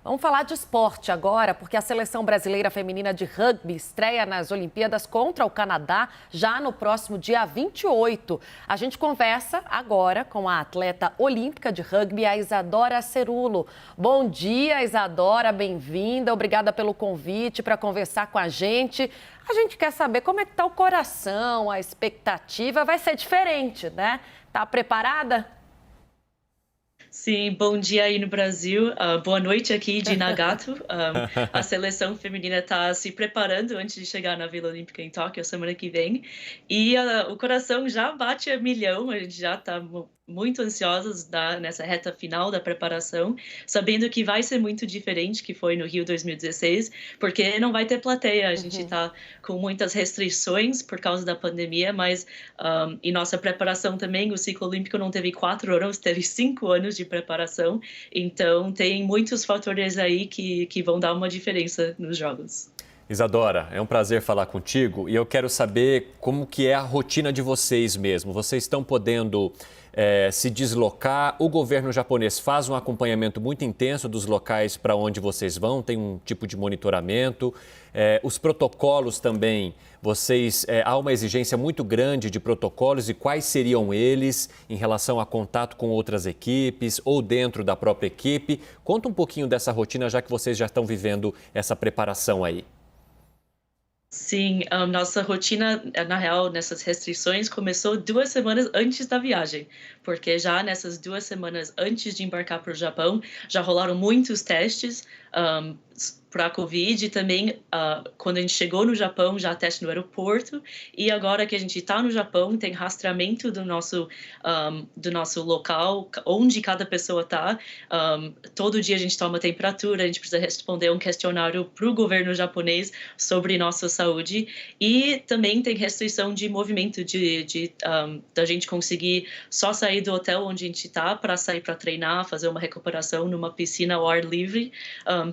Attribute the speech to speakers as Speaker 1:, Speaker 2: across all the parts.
Speaker 1: Vamos falar de esporte agora, porque a seleção brasileira feminina de rugby estreia nas Olimpíadas contra o Canadá já no próximo dia 28. A gente conversa agora com a atleta olímpica de rugby, a Isadora Cerulo. Bom dia, Isadora, bem-vinda. Obrigada pelo convite para conversar com a gente. A gente quer saber como é que está o coração, a expectativa. Vai ser diferente, né? Tá preparada?
Speaker 2: Sim, bom dia aí no Brasil, boa noite aqui de Nagato. A seleção feminina está se preparando antes de chegar na Vila Olímpica em Tóquio, semana que vem. E o coração já bate a milhão, a gente já está muito ansiosos nessa reta final da preparação, sabendo que vai ser muito diferente que foi no Rio 2016, porque não vai ter plateia, a gente está com muitas restrições por causa da pandemia, mas e nossa preparação também, o ciclo olímpico não teve 4 anos, teve 5 anos de preparação, então tem muitos fatores aí que vão dar uma diferença nos jogos.
Speaker 3: Isadora, é um prazer falar contigo e eu quero saber como que é a rotina de vocês mesmo. Vocês estão podendo se deslocar? O governo japonês faz um acompanhamento muito intenso dos locais para onde vocês vão, tem um tipo de monitoramento. Os protocolos também, há uma exigência muito grande de protocolos e quais seriam eles em relação a contato com outras equipes ou dentro da própria equipe? Conta um pouquinho dessa rotina, já que vocês já estão vivendo essa preparação aí.
Speaker 2: Sim, nossa rotina, na real, nessas restrições, começou 2 semanas antes da viagem, porque já nessas 2 semanas antes de embarcar para o Japão, já rolaram muitos testes para a Covid e também, quando a gente chegou no Japão, já teste no aeroporto, e agora que a gente está no Japão, tem rastreamento do nosso local, onde cada pessoa está. Todo dia a gente toma temperatura, a gente precisa responder um questionário para o governo japonês sobre nossa saúde, e também tem restrição de movimento, da gente conseguir só sair do hotel onde a gente está para sair para treinar, fazer uma recuperação numa piscina ao ar livre.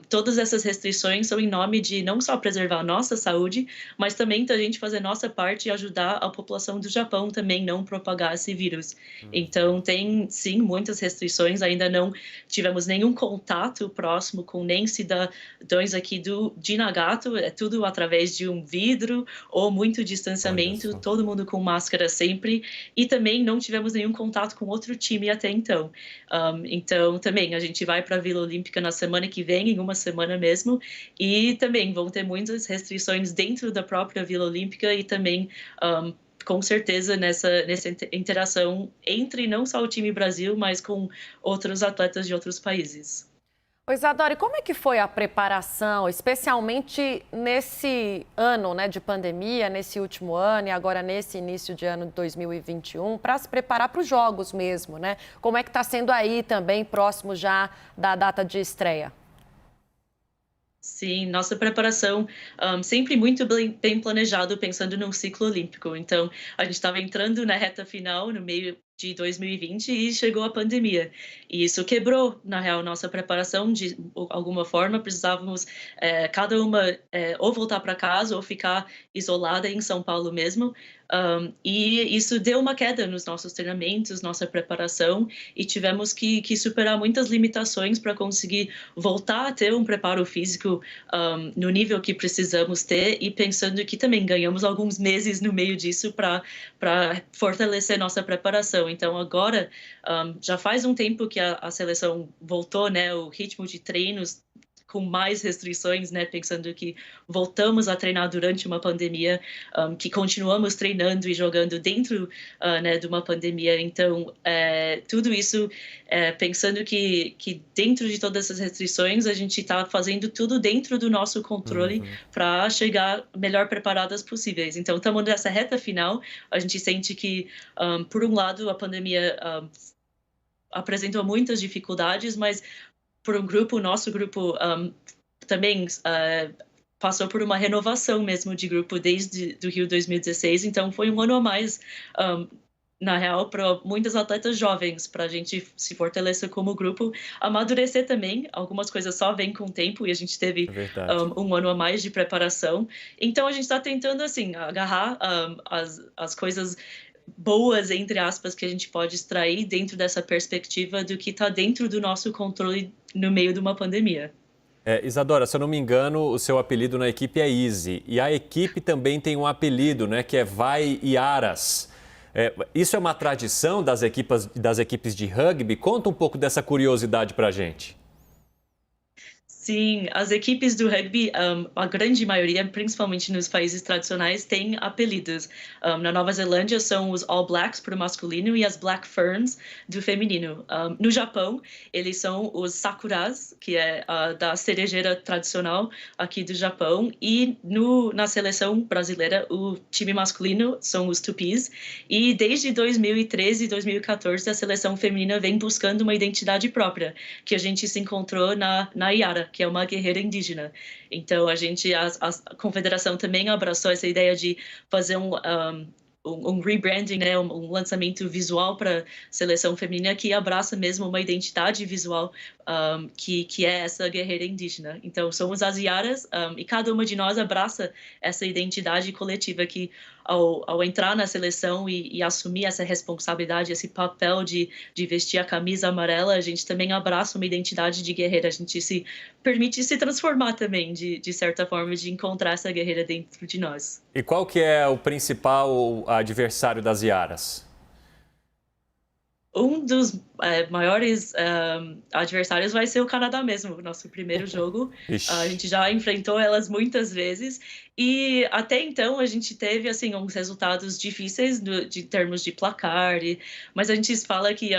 Speaker 2: Todas essas restrições são em nome de não só preservar a nossa saúde, mas também da gente fazer nossa parte e ajudar a população do Japão também não propagar esse vírus. Então tem sim muitas restrições, ainda não tivemos nenhum contato próximo com nem cidadãos aqui de Nagato, é tudo através de um vidro ou muito distanciamento, todo mundo com máscara sempre, e também não tivemos nenhum contato com outro time até então. Então também a gente vai para a Vila Olímpica na semana que vem, em uma semana mesmo, e também vão ter muitas restrições dentro da própria Vila Olímpica e também com certeza nessa interação entre não só o time Brasil, mas com outros atletas de outros países.
Speaker 1: Ô, Isadora, e como é que foi a preparação, especialmente nesse ano, né, de pandemia, nesse último ano e agora nesse início de ano de 2021, para se preparar para os jogos mesmo, né? Como é que está sendo aí também, próximo já da data de estreia?
Speaker 2: Sim, nossa preparação sempre muito bem planejado, pensando num ciclo olímpico. Então, a gente estava entrando na reta final, no meio de 2020, e chegou a pandemia. E isso quebrou, na real, nossa preparação de alguma forma. Precisávamos, cada uma, ou voltar para casa ou ficar isolada em São Paulo mesmo. E isso deu uma queda nos nossos treinamentos, nossa preparação, e tivemos que superar muitas limitações para conseguir voltar a ter um preparo físico no nível que precisamos ter, e pensando que também ganhamos alguns meses no meio disso para fortalecer nossa preparação. Então agora já faz um tempo que a seleção voltou, né, o ritmo de treinos com mais restrições, né, pensando que voltamos a treinar durante uma pandemia, que continuamos treinando e jogando dentro, né, de uma pandemia. Então, tudo isso, pensando que dentro de todas essas restrições, a gente está fazendo tudo dentro do nosso controle para chegar melhor preparadas possíveis. Então, estamos nessa reta final, a gente sente que, por um lado, a pandemia apresentou muitas dificuldades, mas por um grupo, o nosso grupo também passou por uma renovação mesmo de grupo desde do Rio 2016, então foi um ano a mais, na real, para muitos atletas jovens, para a gente se fortalecer como grupo, amadurecer também, algumas coisas só vêm com o tempo e a gente teve
Speaker 3: É verdade.
Speaker 2: um ano a mais de preparação, então a gente está tentando, assim, agarrar as coisas boas, entre aspas, que a gente pode extrair dentro dessa perspectiva do que está dentro do nosso controle no meio de uma pandemia.
Speaker 3: Isadora, se eu não me engano, o seu apelido na equipe é Easy. E a equipe também tem um apelido, né, que é Vai Iaras. Isso é uma tradição das equipes de rugby? Conta um pouco dessa curiosidade pra gente.
Speaker 2: Sim, as equipes do rugby, a grande maioria, principalmente nos países tradicionais, tem apelidos. Na Nova Zelândia são os All Blacks para o masculino e as Black Ferns do feminino. No Japão, eles são os Sakuras, que é da cerejeira tradicional aqui do Japão. E na seleção brasileira, o time masculino são os Tupis. E desde 2013 e 2014, a seleção feminina vem buscando uma identidade própria, que a gente se encontrou na Iara, que é uma guerreira indígena. Então, a confederação também abraçou essa ideia de fazer um rebranding, né, um lançamento visual para a seleção feminina que abraça mesmo uma identidade visual que é essa guerreira indígena. Então, somos as Iaras e cada uma de nós abraça essa identidade coletiva que, ao entrar na seleção e assumir essa responsabilidade, esse papel de vestir a camisa amarela, a gente também abraça uma identidade de guerreira. A gente se permite se transformar também, de certa forma, de encontrar essa guerreira dentro de nós.
Speaker 3: E qual que é o principal adversário das Iaras?
Speaker 2: Um dos maiores adversários vai ser o Canadá mesmo, o nosso primeiro jogo. A gente já enfrentou elas muitas vezes e até então a gente teve assim uns resultados difíceis de termos de placar, mas a gente fala que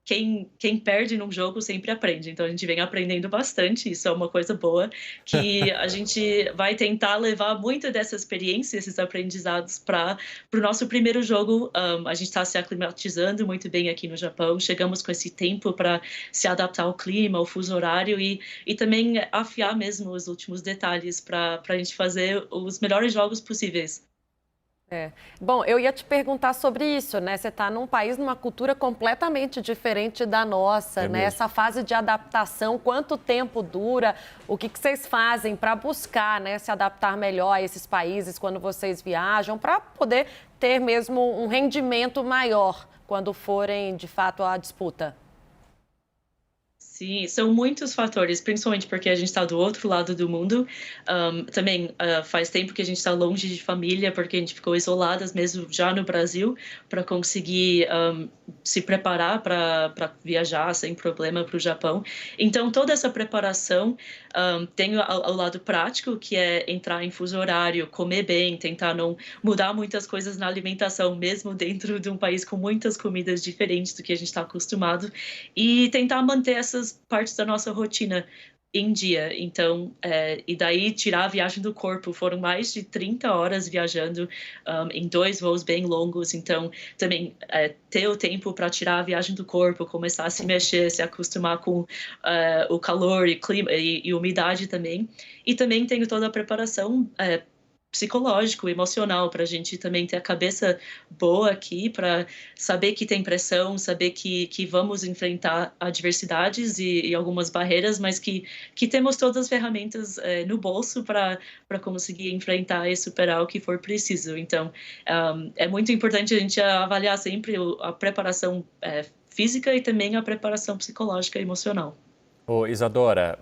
Speaker 2: quem perde num jogo sempre aprende. Então a gente vem aprendendo bastante, isso é uma coisa boa, que a gente vai tentar levar muita dessa experiência, esses aprendizados para o nosso primeiro jogo. A gente está se aclimatizando muito bem aqui no Japão, chegamos com esse tempo para se adaptar ao clima, ao fuso horário e também afiar mesmo os últimos detalhes para a gente fazer os melhores jogos possíveis.
Speaker 1: Bom, eu ia te perguntar sobre isso, né? Você está num país, numa cultura completamente diferente da nossa, né?
Speaker 3: Mesmo.
Speaker 1: Essa fase de adaptação, quanto tempo dura? O que vocês fazem para buscar, né, se adaptar melhor a esses países quando vocês viajam, para poder ter mesmo um rendimento maior quando forem, de fato, à disputa?
Speaker 2: Sim, são muitos fatores, principalmente porque a gente está do outro lado do mundo. Também faz tempo que a gente está longe de família, porque a gente ficou isoladas mesmo já no Brasil, para conseguir se preparar para viajar sem problema para o Japão. Então, toda essa preparação tem ao lado prático, que é entrar em fuso horário, comer bem, tentar não mudar muitas coisas na alimentação, mesmo dentro de um país com muitas comidas diferentes do que a gente está acostumado, e tentar manter essas partes da nossa rotina em dia. Então, e daí tirar a viagem do corpo. Foram mais de 30 horas viajando em 2 voos bem longos. Então, também ter o tempo para tirar a viagem do corpo, começar a se mexer, se acostumar com o calor e clima e umidade também. E também tenho toda a preparação psicológico, emocional, para a gente também ter a cabeça boa aqui, para saber que tem pressão, saber que vamos enfrentar adversidades e algumas barreiras, mas que temos todas as ferramentas no bolso para conseguir enfrentar e superar o que for preciso. Então, é muito importante a gente avaliar sempre a preparação física e também a preparação psicológica e emocional.
Speaker 3: Ô, Isadora,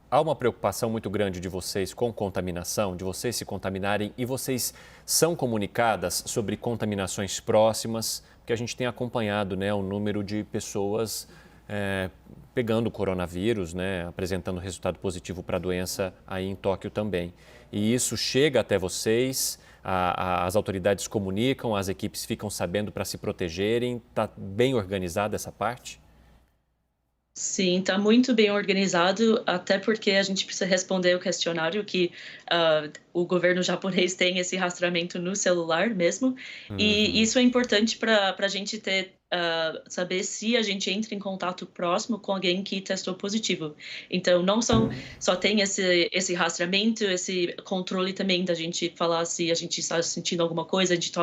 Speaker 3: há uma preocupação muito grande de vocês com contaminação, de vocês se contaminarem, e vocês são comunicadas sobre contaminações próximas, porque a gente tem acompanhado, né, o número de pessoas pegando o coronavírus, né, apresentando resultado positivo para a doença aí em Tóquio também. E isso chega até vocês, as autoridades comunicam, as equipes ficam sabendo para se protegerem, está bem organizada essa parte?
Speaker 2: Sim, está muito bem organizado, até porque a gente precisa responder o questionário que o governo japonês tem esse rastreamento no celular mesmo. E isso é importante para a gente ter saber se a gente entra em contato próximo com alguém que testou positivo. Então, não só tem esse rastreamento, esse controle também da gente falar se a gente está sentindo alguma coisa, a gente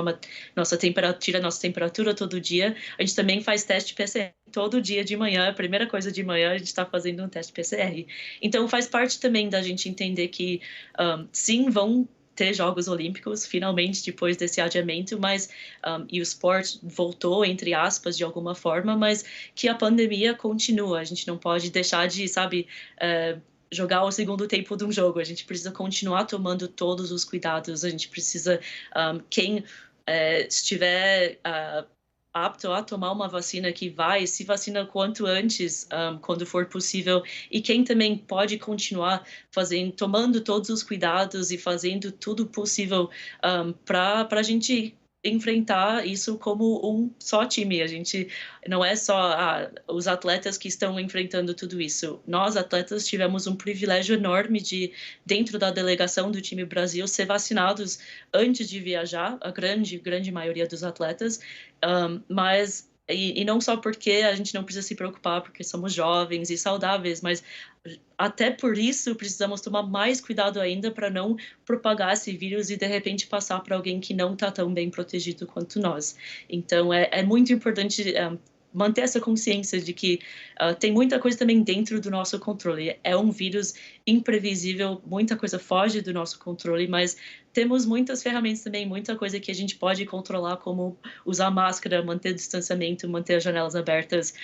Speaker 2: tira nossa temperatura todo dia. A gente também faz teste PCR todo dia de manhã, a primeira coisa de manhã a gente está fazendo um teste PCR. Então, faz parte também da gente entender que, sim, vão ter Jogos Olímpicos, finalmente, depois desse adiamento, mas e o esporte voltou, entre aspas, de alguma forma, mas que a pandemia continua. A gente não pode deixar de, jogar o segundo tempo de um jogo. A gente precisa continuar tomando todos os cuidados. A gente precisa, quem estiver apto a tomar uma vacina, que se vacina quanto antes, quando for possível, e quem também pode continuar tomando todos os cuidados e fazendo tudo possível para a gente enfrentar isso como um só time. A gente não é só os atletas que estão enfrentando tudo isso. Nós, atletas, tivemos um privilégio enorme de, dentro da delegação do time Brasil, ser vacinados antes de viajar, a grande maioria dos atletas, mas e não só porque a gente não precisa se preocupar, porque somos jovens e saudáveis, mas até por isso precisamos tomar mais cuidado ainda para não propagar esse vírus e de repente passar para alguém que não está tão bem protegido quanto nós. Então é muito importante manter essa consciência de que tem muita coisa também dentro do nosso controle. É um vírus imprevisível, muita coisa foge do nosso controle, mas temos muitas ferramentas também, muita coisa que a gente pode controlar, como usar máscara, manter distanciamento, manter as janelas abertas,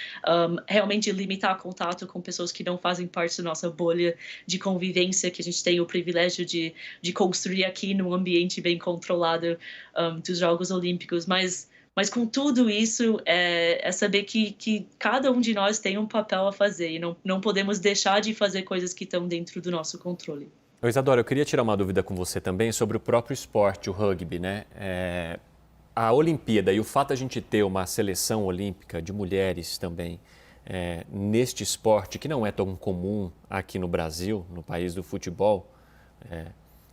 Speaker 2: realmente limitar contato com pessoas que não fazem parte da nossa bolha de convivência, que a gente tem o privilégio de construir aqui num ambiente bem controlado dos Jogos Olímpicos. Mas com tudo isso, é saber que cada um de nós tem um papel a fazer e não podemos deixar de fazer coisas que estão dentro do nosso controle.
Speaker 3: Isadora, eu queria tirar uma dúvida com você também sobre o próprio esporte, o rugby, né? A Olimpíada e o fato de a gente ter uma seleção olímpica de mulheres também neste esporte, que não é tão comum aqui no Brasil, no país do futebol,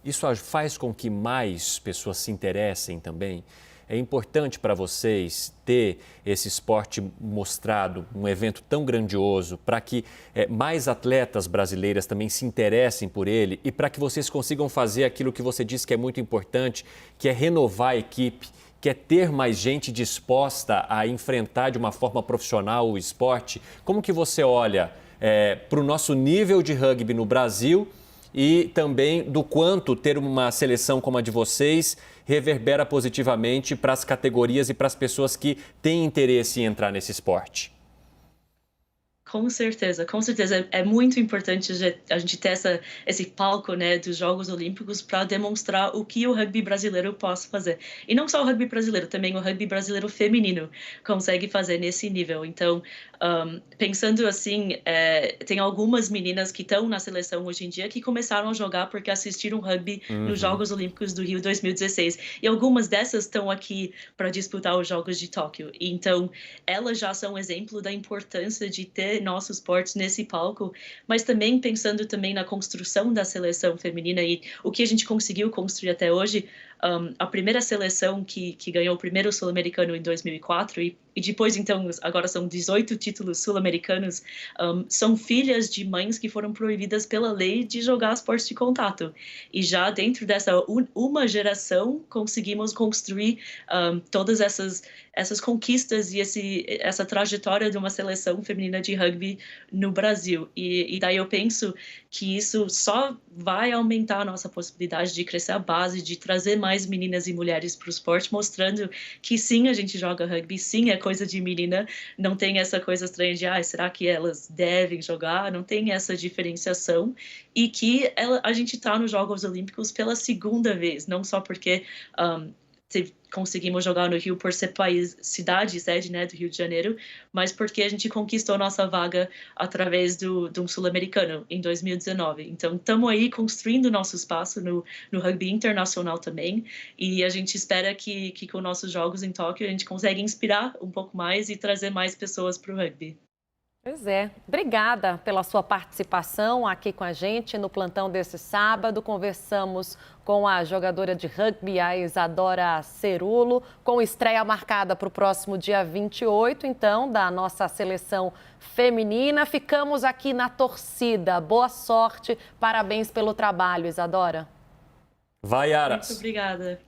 Speaker 3: isso faz com que mais pessoas se interessem também. É importante para vocês ter esse esporte mostrado, um evento tão grandioso, para que mais atletas brasileiras também se interessem por ele e para que vocês consigam fazer aquilo que você disse que é muito importante, que é renovar a equipe, que é ter mais gente disposta a enfrentar de uma forma profissional o esporte. Como que você olha para o nosso nível de rugby no Brasil e também do quanto ter uma seleção como a de vocês reverbera positivamente para as categorias e para as pessoas que têm interesse em entrar nesse esporte?
Speaker 2: Com certeza, com certeza. É muito importante a gente ter esse palco, né, dos Jogos Olímpicos para demonstrar o que o rugby brasileiro pode fazer. E não só o rugby brasileiro, também o rugby brasileiro feminino consegue fazer nesse nível. Então, pensando assim, tem algumas meninas que estão na seleção hoje em dia que começaram a jogar porque assistiram rugby nos Jogos Olímpicos do Rio 2016. E algumas dessas estão aqui para disputar os Jogos de Tóquio. E, então, elas já são exemplo da importância de ter nossos esportes nesse palco, mas também pensando também na construção da seleção feminina e o que a gente conseguiu construir até hoje. A primeira seleção que ganhou o primeiro sul-americano em 2004 e depois, então, agora são 18 títulos sul-americanos, são filhas de mães que foram proibidas pela lei de jogar esportes de contato. E já dentro dessa uma geração, conseguimos construir todas essas conquistas e essa trajetória de uma seleção feminina de rugby no Brasil. E daí eu penso que isso só vai aumentar a nossa possibilidade de crescer a base, de trazer mais meninas e mulheres para o esporte, mostrando que sim, a gente joga rugby, sim, é coisa de menina, não tem essa coisa estranha de será que elas devem jogar? Não tem essa diferenciação e que a gente está nos Jogos Olímpicos pela segunda vez, não só porque conseguimos jogar no Rio por ser sede, né, do Rio de Janeiro, mas porque a gente conquistou nossa vaga através de um sul-americano em 2019. Então, estamos aí construindo nosso espaço no rugby internacional também, e a gente espera que com nossos jogos em Tóquio a gente consiga inspirar um pouco mais e trazer mais pessoas para o rugby.
Speaker 1: Pois é. Obrigada pela sua participação aqui com a gente no plantão desse sábado. Conversamos com a jogadora de rugby, a Isadora Cerulo, com estreia marcada para o próximo dia 28, então, da nossa seleção feminina. Ficamos aqui na torcida. Boa sorte, parabéns pelo trabalho, Isadora.
Speaker 3: Vai, Aras.
Speaker 2: Muito obrigada.